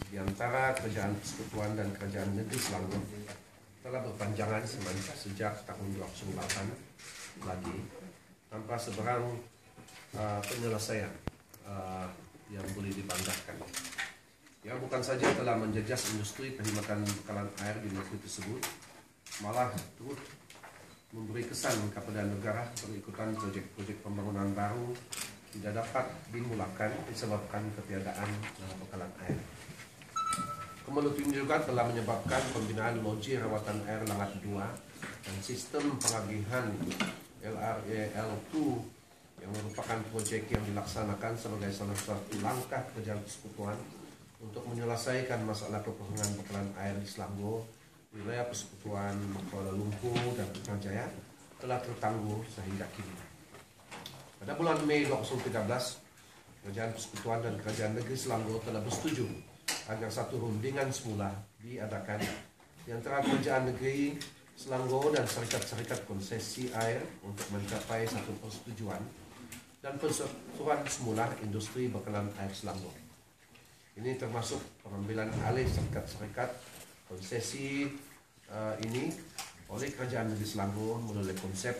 di antara Kerajaan Persekutuan dan Kerajaan Negeri Selangor telah berpanjangan sejak tahun 2008 lagi tanpa seberang penyelesaian yang boleh dibanggakan. Ya, bukan saja telah menjejas industri perkhidmatan bekalan air di negeri tersebut, malah turut memberi kesan kepada negara berikutan proyek-proyek pembangunan baru tidak dapat dimulakan disebabkan ketiadaan bekalan air. Kemelut ini juga telah menyebabkan pembinaan loji rawatan air Langat 2 dan sistem pengagihan LREL2 yang merupakan proyek yang dilaksanakan sebagai salah satu langkah Kerajaan Persekutuan untuk menyelesaikan masalah kekurangan bekalan air di Selangor, wilayah Persekutuan, Kuala Lumpur, dan Putrajaya telah tertangguh sehingga kini. Pada bulan Mei 2013, Kerajaan Persekutuan dan Kerajaan Negeri Selangor telah bersetuju agar satu rundingan semula diadakan di antara Kerajaan Negeri Selangor dan syarikat-syarikat konsesi air untuk mencapai satu persetujuan dan persatuan semula industri bekalan air Selangor. Ini termasuk pengambilan alih syarikat-syarikat konsesi ini oleh Kerajaan Negeri Selangor melalui konsep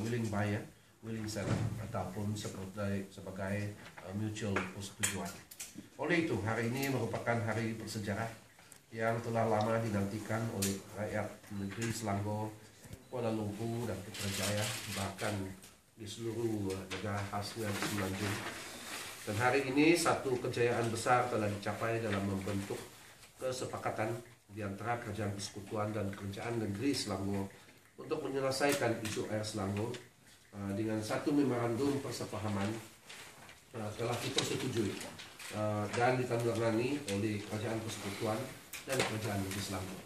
willing buyer, willing seller ataupun sebagai mutual persetujuan. Oleh itu, hari ini merupakan hari bersejarah yang telah lama dinantikan oleh rakyat negeri Selangor, Kuala Lumpur, dan Putrajaya, bahkan di seluruh negara khasnya semenanjung. Dan hari ini satu kejayaan besar telah dicapai dalam membentuk kesepakatan di antara Kerajaan Persekutuan dan Kerajaan Negeri Selangor untuk menyelesaikan isu air Selangor dengan satu memorandum persepahaman telah dipersetujui dan ditandatangani oleh Kerajaan Persekutuan dan Kerajaan Negeri Selangor.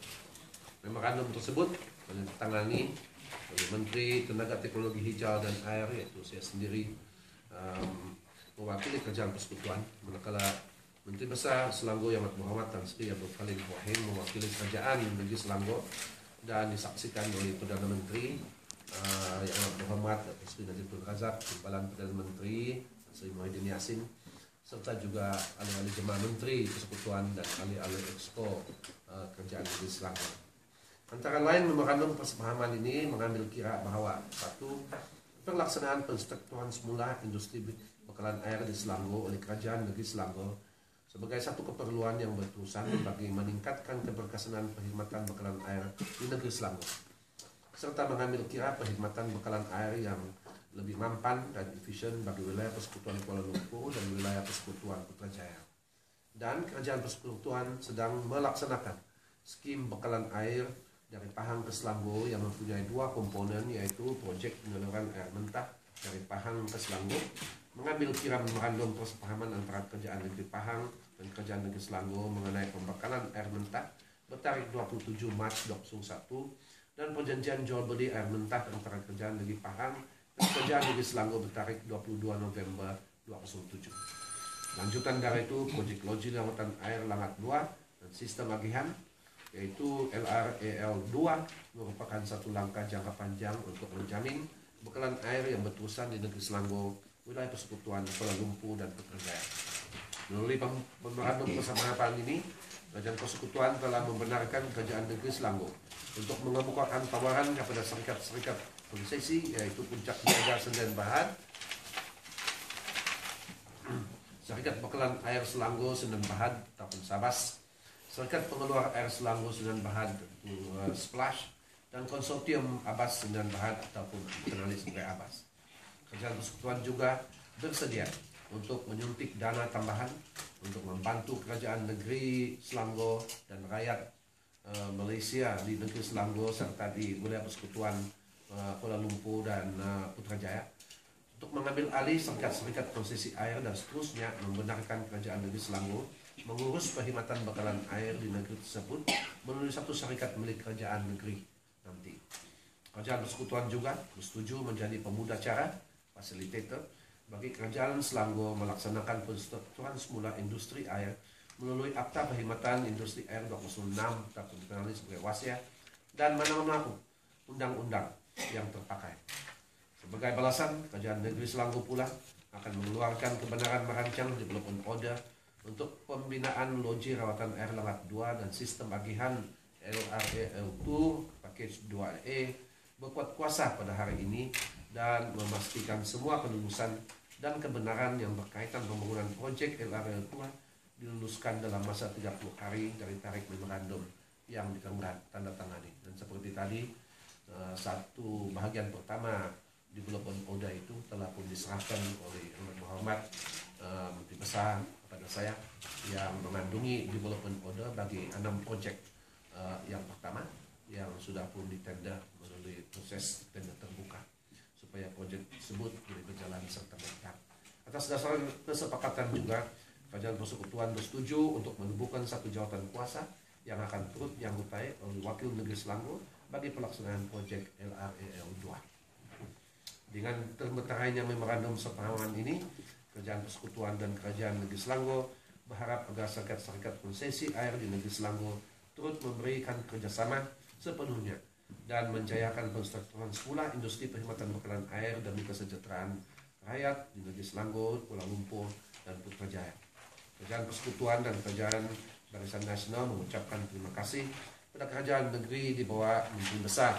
Memorandum tersebut ditandatangani oleh Menteri Tenaga Teknologi Hijau dan Air, yaitu saya sendiri mewakili Kerajaan Persekutuan, manakala Menteri Besar Selangor Yang Amat Berhormat Tan Sri Abdul Khalil Ibrahim mewakili Kerajaan Negeri Selangor dan disaksikan oleh Perdana Menteri Yang Amat Berhormat Tan Sri Najib Tun Razak, Timbalan Perdana Menteri Tan Sri Muhyiddin Yassin, serta juga ahli-ahli jemaah Menteri Persekutuan dan ahli-ahli Exco Kerajaan Negeri Selangor. Antara lain, memorandum persepahaman ini mengambil kira bahwa satu, pelaksanaan persetujuan semula industri bekalan air di Selangor oleh Kerajaan Negeri Selangor sebagai satu keperluan yang berterusan bagi meningkatkan keberkesanan perkhidmatan bekalan air di negeri Selangor, serta mengambil kira perkhidmatan bekalan air yang lebih mampan dan efisien bagi wilayah Persekutuan Kuala Lumpur dan wilayah Persekutuan Putrajaya. Dan Kerajaan Persekutuan sedang melaksanakan skim bekalan air dari Pahang ke Selangor yang mempunyai dua komponen, yaitu projek penyaluran air mentah dari Pahang ke Selangor, mengambil kira memorandum persepahaman antara Kerajaan Negeri Pahang dan Kerajaan Negeri Selangor mengenai pembekalan air mentah bertarikh 27 Mac 2001 dan perjanjian jual beli air mentah antara Kerajaan Negeri Pahang dan Kerajaan Negeri Selangor bertarikh 22 November 2007. Lanjutan dari itu, projek loji rawatan air Langat 2 dan sistem agihan, yaitu LREL2, merupakan satu langkah jangka panjang untuk menjamin bekalan air yang berterusan di negeri Selangor, wilayah Persekutuan, Kuala Lumpur, dan Putrajaya. Melalui memorandum persepahaman ini, Kerajaan Persekutuan telah membenarkan Kerajaan Negeri Selangor untuk mengemukakan tawaran kepada syarikat-syarikat konsesi, yaitu Puncak Niaga Sdn Bhd, Syarikat Bekalan Air Selangor Sdn Bhd ataupun Sabas, Syarikat Pengeluar Air Selangor Sdn Bhd Splash, dan Konsortium Abas Sdn Bhd ataupun dikenali sebagai Abas. Kerajaan Persekutuan juga bersedia untuk menyuntik dana tambahan untuk membantu Kerajaan Negeri Selangor dan rakyat Malaysia di negeri Selangor serta di wilayah Persekutuan Kuala Lumpur dan Putrajaya untuk mengambil alih syarikat-syarikat konsesi air dan seterusnya membenarkan Kerajaan Negeri Selangor mengurus perkhidmatan bekalan air di negeri tersebut melalui satu syarikat milik Kerajaan Negeri nanti. Kerajaan Persekutuan juga bersetuju menjadi pemudacara, fasilitator bagi Kerajaan Selangor melaksanakan persetujuan semula industri air melalui Akta Perkhidmatan Industri Air 26 atau dikenali sebagai WASIA dan mana-mana undang-undang yang terpakai. Sebagai balasan, Kerajaan Negeri Selangor pula akan mengeluarkan kebenaran merancang development order untuk pembinaan loji rawatan air Langat 2 dan sistem agihan LREL2 package 2E berkuat kuasa pada hari ini dan memastikan semua kelulusan dan kebenaran yang berkaitan pembangunan proyek LREL2 diluluskan dalam masa 30 hari dari tarik memorandum yang ditandatangani. Dan seperti tadi, satu bahagian pertama development order itu telah pun diserahkan oleh Yang Berhormat Menteri Besar kepada saya yang mengandungi development order bagi 6 projek yang pertama yang sudah pun ditender melalui proses tender terbuka supaya projek tersebut boleh berjalan serta merta. Atas dasar kesepakatan juga, Kerajaan Persekutuan bersetuju untuk menubuhkan satu jawatan kuasa yang akan turut dianggotai oleh Wakil Negeri Selangor bagi pelaksanaan projek LREL 2. Dengan terbentuknya memorandum sepahaman ini, Kerajaan Persekutuan dan Kerajaan Negeri Selangor berharap agar serikat-serikat konsesi air di Negeri Selangor turut memberikan kerjasama sepenuhnya dan menjayakan penstrukturan semula industri perkhidmatan bekalan air demi kesejahteraan rakyat di Negeri Selangor, Kuala Lumpur, dan Putrajaya. Kerajaan Persekutuan dan Kerajaan Barisan Nasional mengucapkan terima kasih pada Kerajaan Negeri di bawah Menteri Besar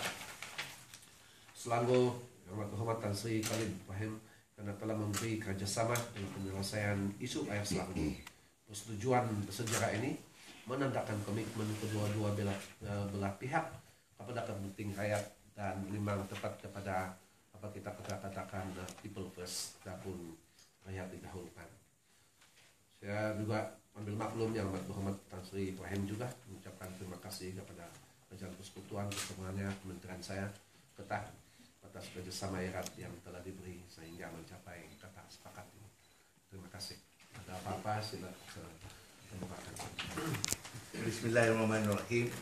Selangor Yang Berhormat Tan Sri Khalid Ibrahim karena telah memberi kerjasama dalam penyelesaian isu air Selangor. Persetujuan bersejarah ini menandakan komitmen kedua-dua belah pihak kepada kepentingan rakyat dan memang tepat kepada apa kita katakan people first ataupun rakyat didahulukan. Saya juga ambil maklum Yang Berhormat Tan Sri Ibrahim juga mengucapkan terima kasih kepada Kerajaan Persekutuan semuanya kementerian saya ketah atas kerjasama erat yang telah diberi sehingga mencapai kata sepakat ini. Terima kasih. Ada apa-apa sila kemukakan. Bismillahirrahmanirrahim.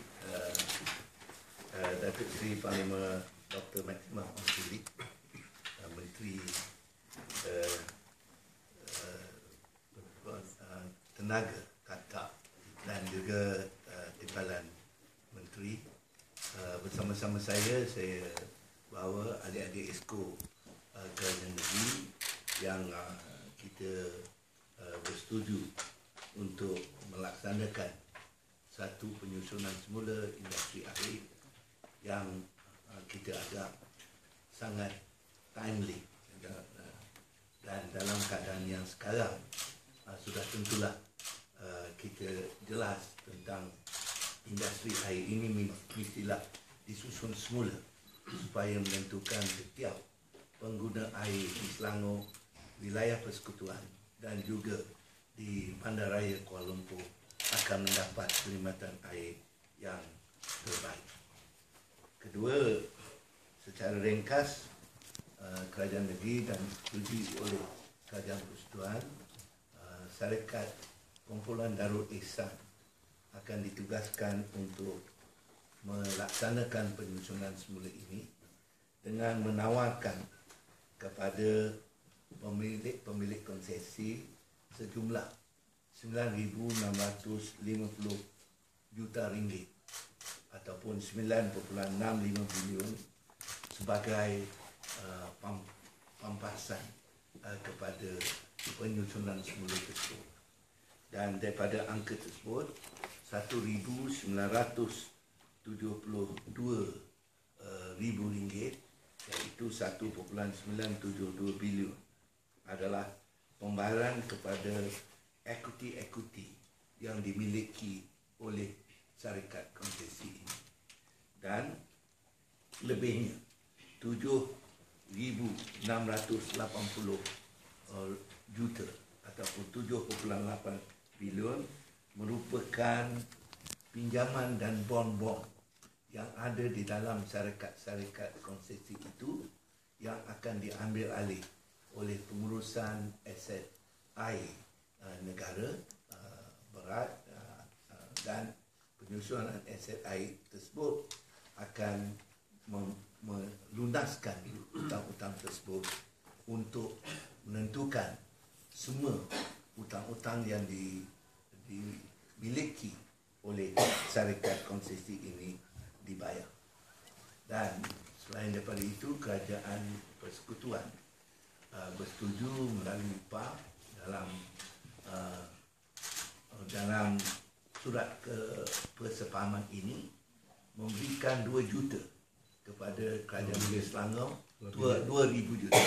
Datuk Seri Panglima Dr. Maximah Mansuri, Menteri Tenaga Tata dan juga Timbalan Menteri, bersama-sama saya bawa adik-adik Esko Kerajaan Negeri yang kita bersetuju untuk melaksanakan satu penyusunan semula industri air yang kita agak sangat timely dan dalam keadaan yang sekarang sudah tentulah kita jelas tentang industri air ini mestilah disusun semula supaya menentukan setiap pengguna air di Selangor, wilayah persekutuan dan juga di Bandaraya Kuala Lumpur akan mendapat perkhidmatan air yang terbaik. Kedua, secara ringkas, Kerajaan Negeri dan disetujui oleh Kerajaan Persekutuan, syarikat Kumpulan Darul Ihsan akan ditugaskan untuk melaksanakan penyusunan semula ini dengan menawarkan kepada pemilik konsesi sejumlah 9,650 juta ringgit ataupun 9.65 bilion sebagai pampasan kepada penyusunan semula tersebut. Dan daripada angka tersebut 1,972 ringgit, iaitu 1.972 bilion adalah pembayaran kepada ekuiti-ekuiti yang dimiliki oleh syarikat konsesi ini. Dan lebihnya 7,680 juta ataupun 7.8 bilion merupakan pinjaman dan bon-bon yang ada di dalam syarikat-syarikat konsesi itu yang akan diambil alih oleh pengurusan aset air negara berat dan penyusunan aset air tersebut akan melunaskan hutang-hutang tersebut untuk menentukan semua hutang-hutang yang dimiliki oleh syarikat konsesi ini dibayar. Dan selain daripada itu, Kerajaan Persekutuan bersetuju melalui PAR dalam dalam surat persefahaman ini memberikan 2 juta kepada Kerajaan Negeri Selangor, 2,000 juta.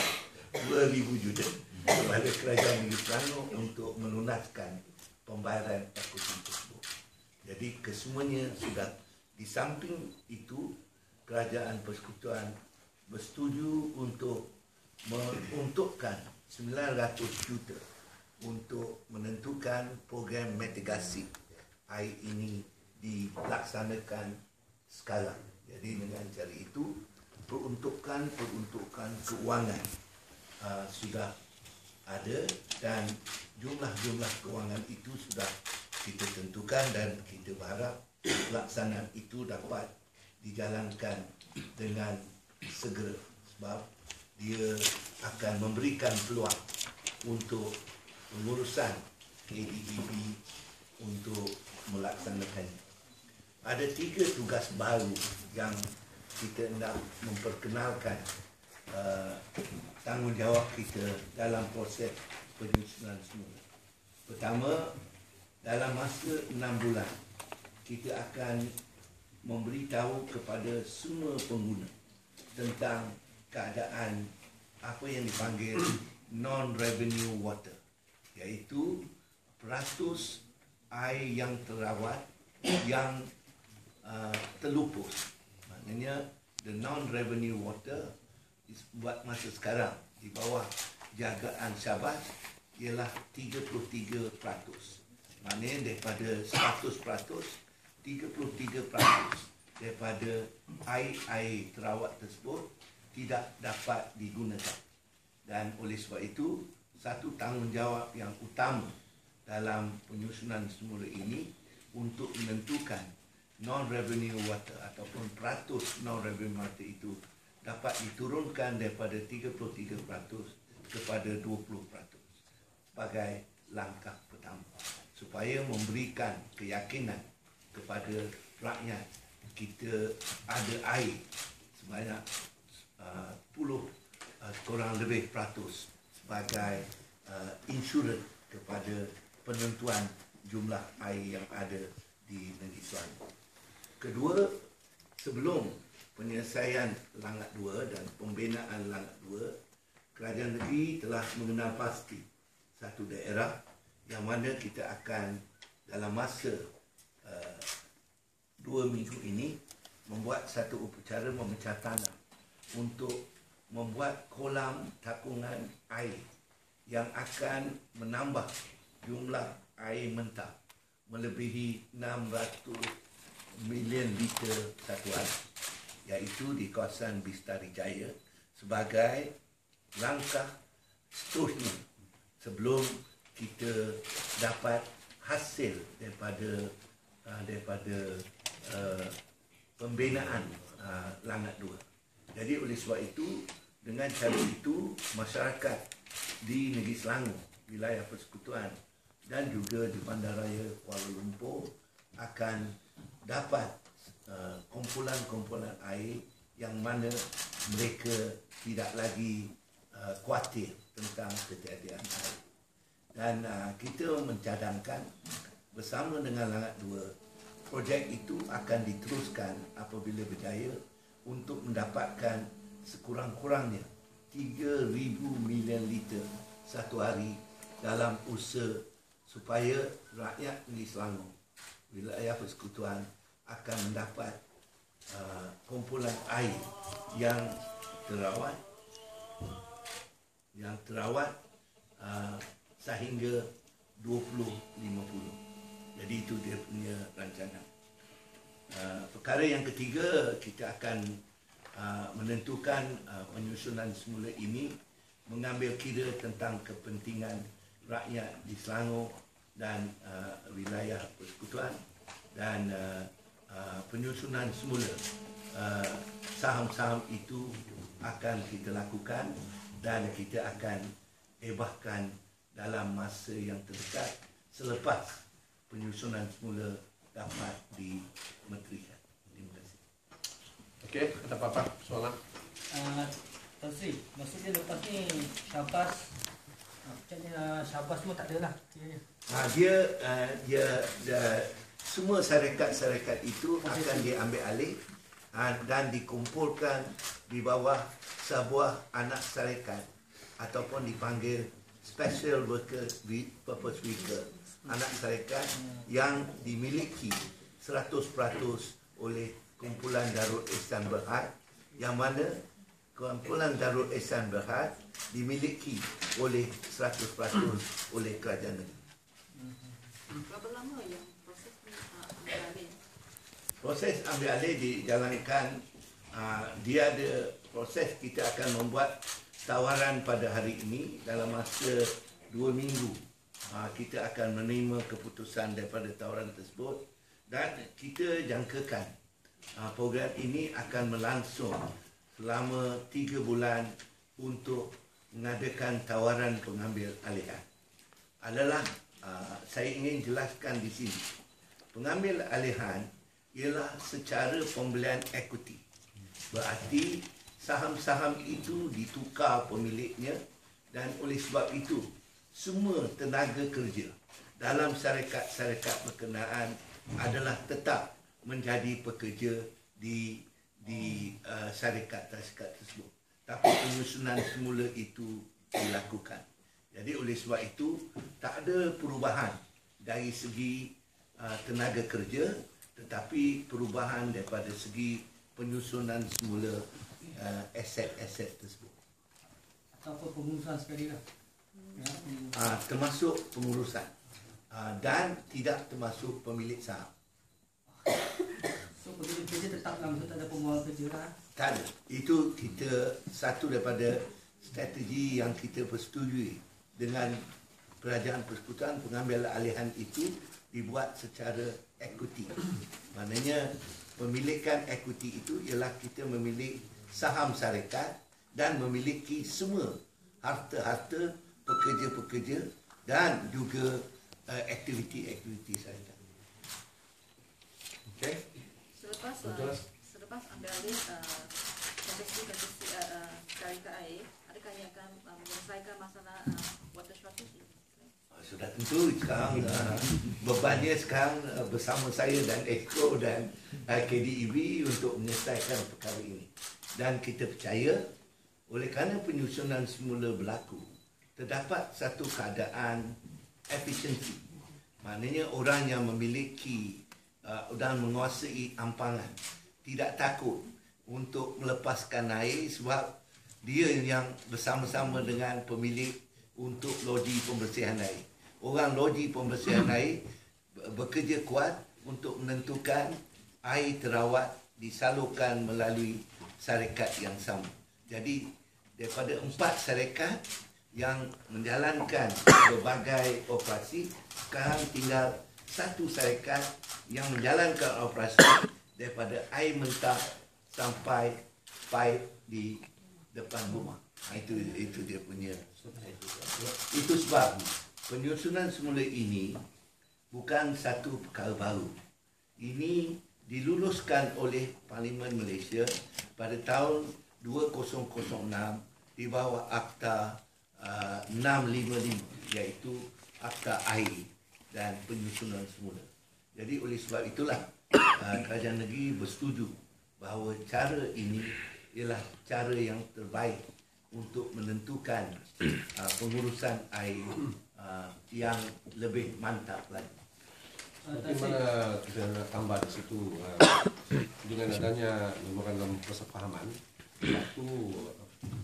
2,000 juta kepada Kerajaan Negeri Selangor untuk melunaskan pembayaran ekuiti tersebut. Jadi kesemuanya sudah. Di samping itu, Kerajaan Persekutuan bersetuju untuk menuntukkan 900 juta untuk menentukan program mitigasi air ini dilaksanakan sekarang. Jadi dengan cara itu peruntukan keuangan sudah ada dan jumlah keuangan itu sudah kita tentukan dan kita berharap pelaksanaan itu dapat dijalankan dengan segera sebab dia akan memberikan peluang untuk pengurusan KDBB untuk melaksanakannya. Ada 3 tugas baru yang kita nak memperkenalkan tanggungjawab kita dalam proses penyusunan semula. Pertama, dalam masa 6 bulan, kita akan memberitahu kepada semua pengguna tentang keadaan apa yang dipanggil non-revenue water, iaitu peratus air yang terawat yang terlupus. Maknanya the non-revenue water buat masa sekarang di bawah jagaan Syabas ialah 33%. Maknanya daripada 100%, 33% daripada air terawat tersebut tidak dapat digunakan. Dan oleh sebab itu, satu tanggungjawab yang utama dalam penyusunan semula ini untuk menentukan non-revenue water ataupun peratus non-revenue water itu dapat diturunkan daripada 33% kepada 20% sebagai langkah pertama supaya memberikan keyakinan kepada rakyat kita ada air sebanyak 10 kurang lebih peratus sebagai insurans kepada penentuan jumlah air yang ada di negeri Selangor. Kedua, sebelum penyelesaian Langat 2 dan pembinaan Langat 2, kerajaan negeri telah mengenal pasti satu daerah yang mana kita akan dalam masa 2 minggu ini membuat satu upacara memecah tanah untuk membuat kolam takungan air yang akan menambah jumlah air mentah melebihi 600 million liter satu hari, iaitu di kawasan Bistari Jaya sebagai langkah seterusnya sebelum kita dapat hasil daripada pembinaan Langat 2. Jadi oleh sebab itu, dengan cara itu masyarakat di negeri Selangor, wilayah persekutuan dan juga di Bandaraya Kuala Lumpur akan dapat kumpulan-kumpulan air yang mana mereka tidak lagi khawatir tentang ketiadaan air. Dan kita mencadangkan bersama dengan Langat 2, projek itu akan diteruskan apabila berjaya untuk mendapatkan sekurang-kurangnya 3,000 million liter satu hari dalam usaha supaya rakyat negeri Selangor, wilayah persekutuan akan mendapat kumpulan air yang terawat sehingga 2050. Jadi itu dia punya rancangan. Perkara yang ketiga, kita akan menentukan penyusunan semula ini mengambil kira tentang kepentingan rakyat di Selangor dan wilayah persekutuan, dan penyusunan semula saham-saham itu akan kita lakukan dan kita akan ebahkan dalam masa yang terdekat selepas penyusunan semula dapat dimenterikan. Terima kasih. Okey, ada apa-apa soalan? Tan Sri, maksudnya lepas ni Syabas Macamnya Sabah semua tak ada lah. Dia semua syarikat-syarikat itu akan diambil alih dan dikumpulkan di bawah sebuah anak syarikat ataupun dipanggil special worker purpose vehicle, anak syarikat yang dimiliki 100% oleh kumpulan Darul Ihsan Berhad, yang mana kumpulan Darul Ihsan Berhad dimiliki oleh 100% oleh kerajaan negeri. Berapa lama yang proses ambil alih? Proses ambil alih dijalankan, dia ada proses. Kita akan membuat tawaran pada hari ini. Dalam masa 2 minggu kita akan menerima keputusan daripada tawaran tersebut, dan kita jangkakan program ini akan berlangsung selama 3 bulan untuk mengadakan tawaran pengambil alihan. Saya ingin jelaskan di sini, pengambil alihan ialah secara pembelian equity. Berarti saham-saham itu ditukar pemiliknya, dan oleh sebab itu semua tenaga kerja dalam syarikat-syarikat berkenaan adalah tetap menjadi pekerja di syarikat-syarikat tersebut. Tapi penyusunan semula itu dilakukan. Jadi oleh sebab itu tak ada perubahan dari segi tenaga kerja, tetapi perubahan daripada segi penyusunan semula aset-aset tersebut. Ataupun pengurusan sekali lah. Termasuk pengurusan dan tidak termasuk pemilik saham. So pemilik kerja tetap lah, maksud tak ada pembawa kerja lah. Tak ada. Itu kita satu daripada strategi yang kita persetujui dengan Kerajaan Persekutuan. Pengambil alihan itu dibuat secara equity. Maknanya pemilikan equity itu ialah kita memiliki saham syarikat dan memiliki semua harta-harta pekerja-pekerja dan juga aktiviti-aktiviti syarikat. Okey? Selepas ambil alih konsesi syarikat air, adakah ia akan menyelesaikan masalah water shortage? Sudah tentu sekarang bebannya sekarang bersama saya dan Exco dan KDEB untuk menyelesaikan perkara ini. Dan kita percaya oleh kerana penyusunan semula berlaku, terdapat satu keadaan efisiensi. Maknanya orang yang memiliki dan menguasai ampangan tidak takut untuk melepaskan air, sebab dia yang bersama-sama dengan pemilik untuk loji pembersihan air. Orang loji pembersihan air bekerja kuat untuk menentukan air terawat disalurkan melalui syarikat yang sama. Jadi daripada 4 syarikat yang menjalankan berbagai operasi, sekarang tinggal 1 syarikat yang menjalankan operasi daripada air mentah sampai pipe di depan rumah. Itu dia punya. Itu sebab penyusunan semula ini bukan satu perkara baru. Ini diluluskan oleh Parlimen Malaysia pada tahun 2006 di bawah Akta 655, iaitu Akta Air dan Penyusunan Semula. Jadi oleh sebab itulah kerajaan negeri bersetuju bahawa cara ini ialah cara yang terbaik untuk menentukan pengurusan air yang lebih mantap lagi. Bagaimana kita nak tambah di situ dengan adanya memorandum persepahaman, satu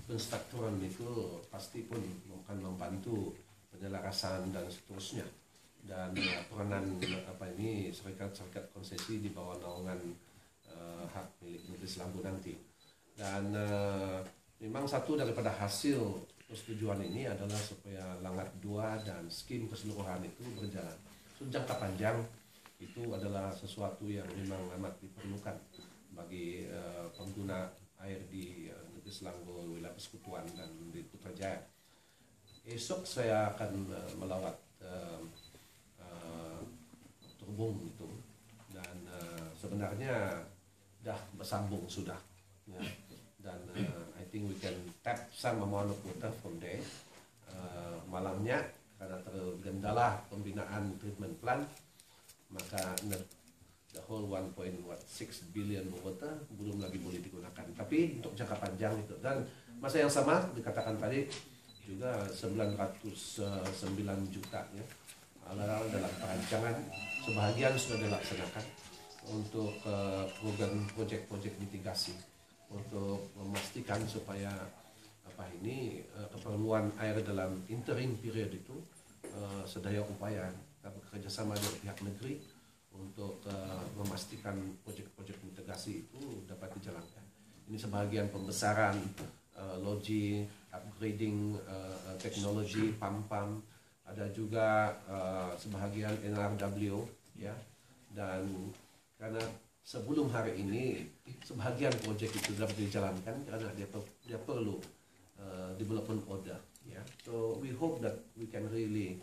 penstrukturan itu pasti pun akan membantu penyelarasan dan seterusnya, dan peranan syarikat-syarikat konsesi di bawah naungan hak milik Negeri Selangor nanti. Dan memang satu daripada hasil persetujuan ini adalah supaya Langat 2 dan skim keseluruhan itu berjalan. So, jangka panjang itu adalah sesuatu yang memang amat diperlukan bagi pengguna air di Negeri Selangor, wilayah Persekutuan dan di Putrajaya. Esok saya akan melawat Turbung itu, dan sebenarnya dah bersambung sudah, ya. Dan I think we can tap some amount of water from there. malangnya karena tergendala pembinaan treatment plant, maka the whole 1.6 billion water belum lagi boleh digunakan. Tapi untuk jangka panjang itu, dan masa yang sama dikatakan tadi juga 909 juta ya dalam perancangan, sebahagian sudah dilaksanakan untuk program proyek-proyek mitigasi untuk memastikan supaya keperluan air dalam interim period itu sedaya upaya bekerjasama dengan pihak negeri untuk memastikan proyek-proyek mitigasi itu dapat dijalankan. Ini sebahagian pembesaran logi, upgrading teknologi pam-pam, ada juga sebahagian NRW ya, dan karena sebelum hari ini sebahagian proyek itu dapat dijalankan karena dia perlu development order ya. So we hope that we can really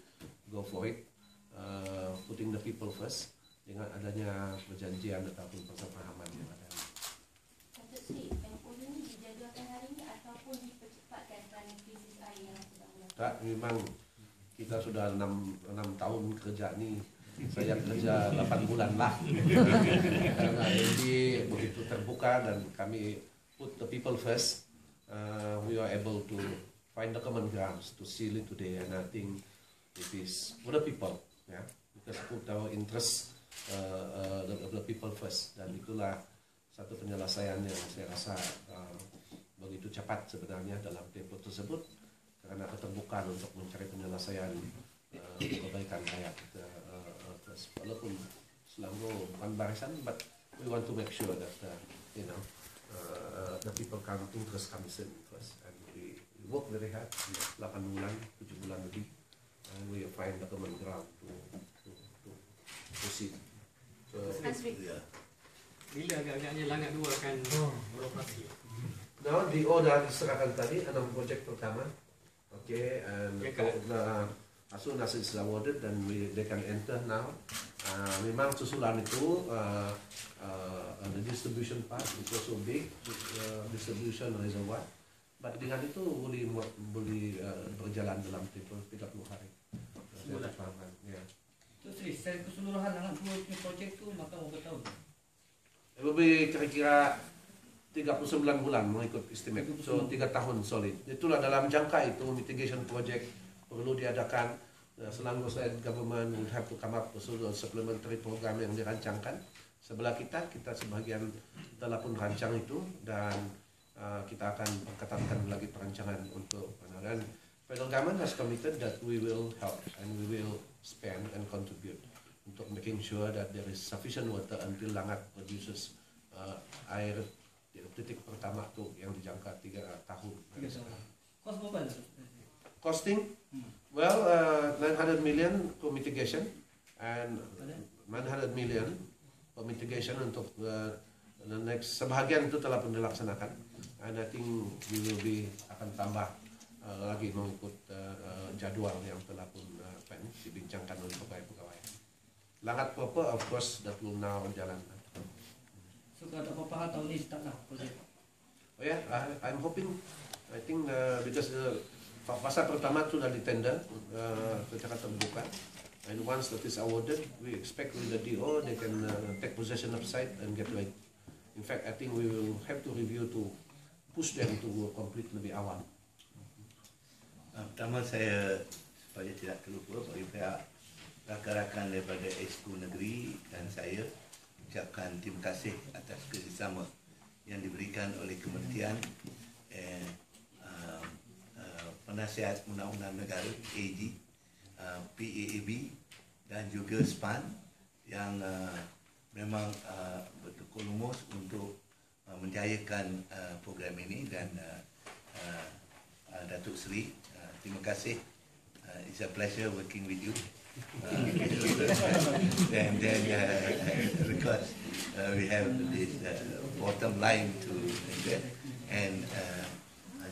go for it, putting the people first dengan adanya perjanjian ataupun persepahaman yang ada. Datuk Sri, MOU ini dijadualkan hari ini ataupun dipercepatkan kerana krisis air yang sedang berlaku? Tak, memang kita sudah 6 tahun kerja ni. Saya kerja 8 bulan lah. Karena ini begitu terbuka dan kami put the people first, we are able to find the common grounds to seal it today, and I think it is for the people, yeah, because put our interest the people first, dan itulah satu penyelesaian yang saya rasa begitu cepat sebenarnya dalam tempo tersebut karena keterbukaan untuk mencari penyelesaian kebaikan rakyat. Walaupun Selangor bukan barisan, but we want to make sure that the people come interest comes in first, and we work very hard 8 bulan, 7 bulan lebih, and we find the common ground to proceed. Bila agak-agaknya Langgat 2 akan beroperasi? Now DO dah diserahkan tadi 6 projek pertama, okay, and as soon as it's awarded, then they can enter now. Memang susulan itu the distribution part is also big, distribution reservoir, but dengan itu boleh berjalan dalam tempoh 30 hari. Ya. Datuk Sri, secara keseluruhan Langgat 2 punya projek tu maka berapa tahun? Lebih kira-kira 39 bulan mengikut estimate, so 3 tahun solid. Itulah dalam jangka itu mitigation project perlu diadakan. Selangor State Government would have to come up with a supplementary program yang dirancangkan. Sebelah kita sebahagian telah pun rancang itu, dan kita akan perketatkan lagi perancangan untuk dan federal government has committed that we will help and we will spend and contribute untuk making sure that there is sufficient water until Langgat produces air di titik pertama tu yang dijangka 3 tahun. Kos berapa? Costing? Well, 900 million for mitigation and 900 million for mitigation untuk the next. Sebahagian itu telah pun dilaksanakan, and I think we will akan tambah lagi mengikut jadwal yang telah pun dibincangkan oleh pegawai-pegawai. Langgat proper, of course, that will now jalan. So kalau tak apa-apa hal tahun ni start lah projek. Oh ya, I'm hoping, I think because fasa pertama sudah ditender secara terbuka, and once that is awarded, we expect with the DO they can take possession of site and get ready. In fact, I think we will have to review to push them to complete lebih awal. Pertama saya supaya tidak terlupa bagi pihak rakan-rakan daripada Exco Negeri dan saya ucapkan terima kasih atas kerjasama yang diberikan oleh Kementerian Penasihat Undang-Undang Negara AG, PAAB dan juga SPAN yang memang betul lumus untuk menjayakan program ini, dan Datuk Seri, terima kasih. It's a pleasure working with you. And then because we have this bottom line to get, and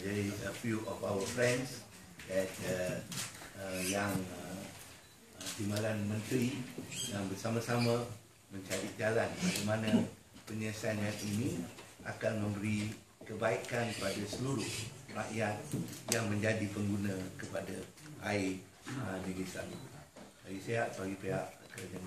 jadi a few of our friends that yang Timbalan Menteri yang bersama-sama mencari jalan bagaimana penyelesaian ini akan memberi kebaikan kepada seluruh rakyat yang menjadi pengguna kepada air Negeri Selangor. Bagi sihat bagi pihak kerajaan.